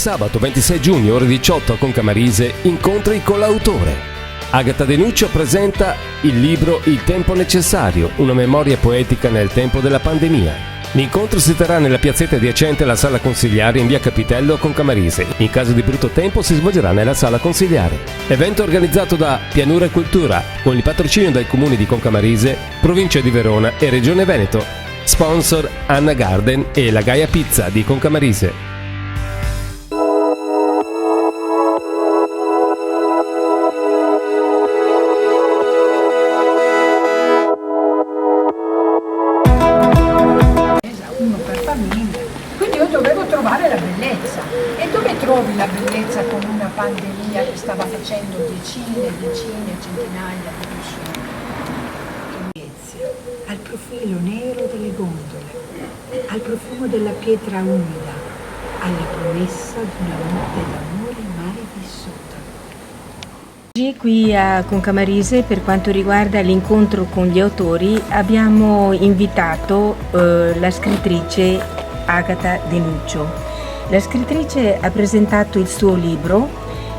Sabato 26 giugno, ore 18 a Concamarise, incontri con l'autore. Agata De Nuccio presenta il libro Il tempo necessario, una memoria poetica nel tempo della pandemia. L'incontro si terrà nella piazzetta adiacente alla Sala Consigliare in via Capitello a Concamarise. In caso di brutto tempo si svolgerà nella Sala Consigliare. Evento organizzato da Pianura e Cultura con il patrocinio del Comune di Concamarise, Provincia di Verona e Regione Veneto. Sponsor Anna Garden e la Gaia Pizza di Concamarise. Quindi io dovevo trovare la bellezza. E dove trovi la bellezza con una pandemia che stava facendo decine, centinaia di persone? Al profilo nero delle gondole, al profumo della pietra umida, alla promessa di una notte d'amore mai vissuta. Oggi qui a Concamarise, per quanto riguarda l'incontro con gli autori, abbiamo invitato la scrittrice Agata De Nuccio. La scrittrice ha presentato il suo libro,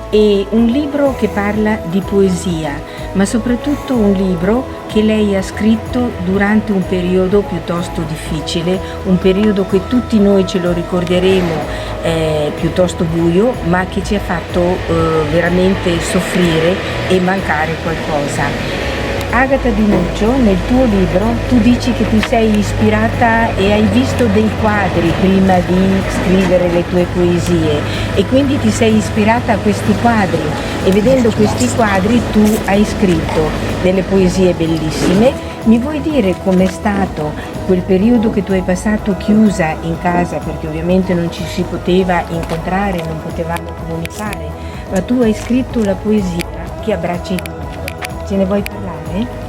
è un libro che parla di poesia, ma soprattutto un libro che lei ha scritto durante un periodo piuttosto difficile, un periodo che tutti noi ce lo ricorderemo piuttosto buio, ma che ci ha fatto veramente soffrire e mancare qualcosa. Agata De Nuccio, nel tuo libro tu dici che ti sei ispirata e hai visto dei quadri prima di scrivere le tue poesie e quindi ti sei ispirata a questi quadri e vedendo questi quadri tu hai scritto delle poesie bellissime. Mi vuoi dire com'è stato quel periodo che tu hai passato chiusa in casa, perché ovviamente non ci si poteva incontrare, non potevamo comunicare, ma tu hai scritto la poesia che abbraccia il mondo. Ce ne vuoi parlare?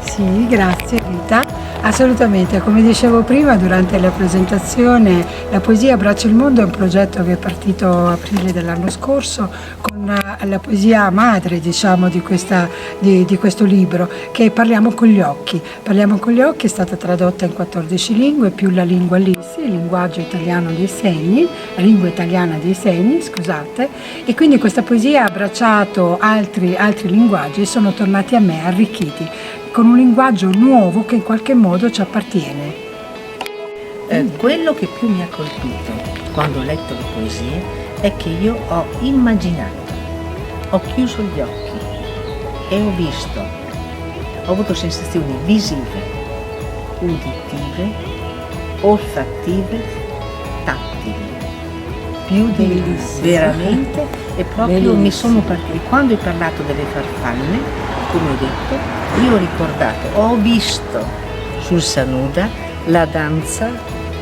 Sì, grazie Rita. Assolutamente, come dicevo prima durante la presentazione, la poesia Abbraccia il mondo è un progetto che è partito a aprile dell'anno scorso con la poesia madre, diciamo, di questo libro, che Parliamo con gli occhi. Parliamo con gli occhi è stata tradotta in 14 lingue, più la lingua LIS, il linguaggio italiano dei segni, la lingua italiana dei segni, scusate, e quindi questa poesia ha abbracciato altri linguaggi e sono tornati a me arricchiti con un linguaggio nuovo che in qualche modo ci appartiene. Quello che più mi ha colpito quando ho letto le poesie è che io ho immaginato, ho chiuso gli occhi e ho visto, ho avuto sensazioni visive, uditive, olfattive, tattili, più di bellissime. Veramente, e proprio bellissime. Mi sono partita. Quando hai parlato delle farfalle, come ho detto, io ho ricordato, ho visto sul Sanuda la danza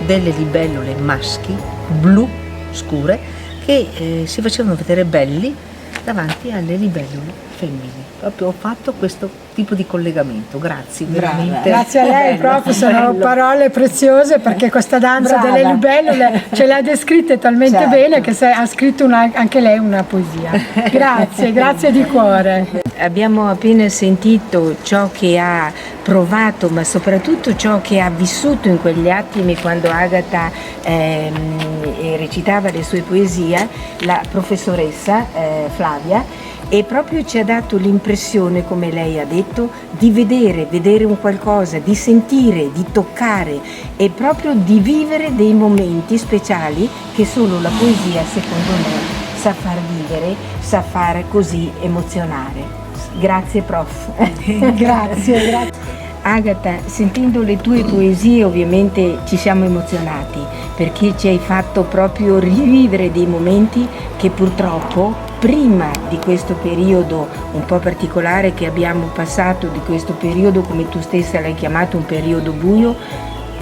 delle libellule maschi blu scure che si facevano vedere belli davanti alle libellule femmine. Proprio ho fatto questo tipo di collegamento. Grazie, veramente. Grazie a lei, proprio sono parole preziose, perché questa danza delle libellule ce l'ha descritte talmente bene che ha scritto anche lei una poesia. Grazie di cuore. Abbiamo appena sentito ciò che ha provato, ma soprattutto ciò che ha vissuto in quegli attimi quando Agata recitava le sue poesie, la professoressa Flavia, e proprio ci ha dato l'impressione, come lei ha detto, di vedere un qualcosa, di sentire, di toccare e proprio di vivere dei momenti speciali che solo la poesia, secondo me, sa far vivere, sa far così emozionare. Grazie prof. Grazie. Agata, sentendo le tue poesie ovviamente ci siamo emozionati perché ci hai fatto proprio rivivere dei momenti che purtroppo prima di questo periodo un po' particolare che abbiamo passato, di questo periodo come tu stessa l'hai chiamato un periodo buio,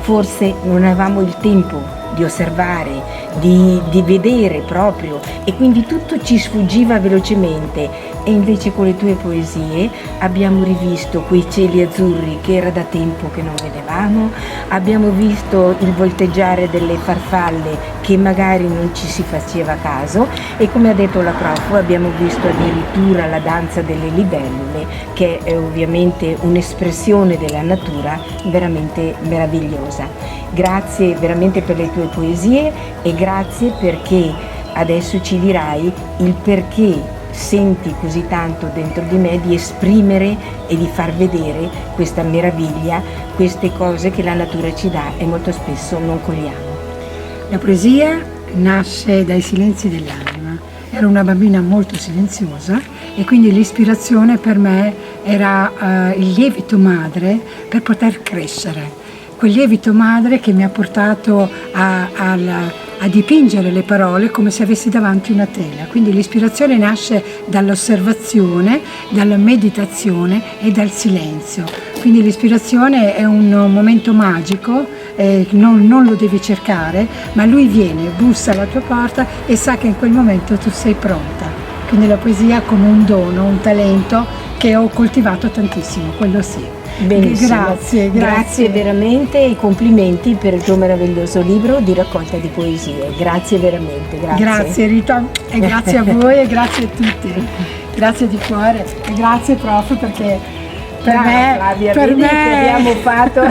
forse non avevamo il tempo di osservare, di vedere proprio, e quindi tutto ci sfuggiva velocemente, e invece con le tue poesie abbiamo rivisto quei cieli azzurri che era da tempo che non vedevamo, abbiamo visto il volteggiare delle farfalle che magari non ci si faceva caso, e come ha detto la prof abbiamo visto addirittura la danza delle libellule, che è ovviamente un'espressione della natura veramente meravigliosa. Grazie veramente per le tue poesie e grazie perché adesso ci dirai il perché senti così tanto dentro di me di esprimere e di far vedere questa meraviglia, queste cose che la natura ci dà e molto spesso non cogliamo. La poesia nasce dai silenzi dell'anima. Ero una bambina molto silenziosa e quindi l'ispirazione per me era il lievito madre per poter crescere. Quel lievito madre che mi ha portato a dipingere le parole come se avessi davanti una tela. Quindi l'ispirazione nasce dall'osservazione, dalla meditazione e dal silenzio. Quindi l'ispirazione è un momento magico, non lo devi cercare, ma lui viene, bussa alla tua porta e sa che in quel momento tu sei pronta. Quindi la poesia come un dono, un talento che ho coltivato tantissimo, quello sì. Benissimo. Grazie veramente e complimenti per il tuo meraviglioso libro di raccolta di poesie. Grazie veramente. Grazie Rita e grazie a voi e grazie a tutti. Grazie di cuore e grazie prof perché per me che abbiamo fatto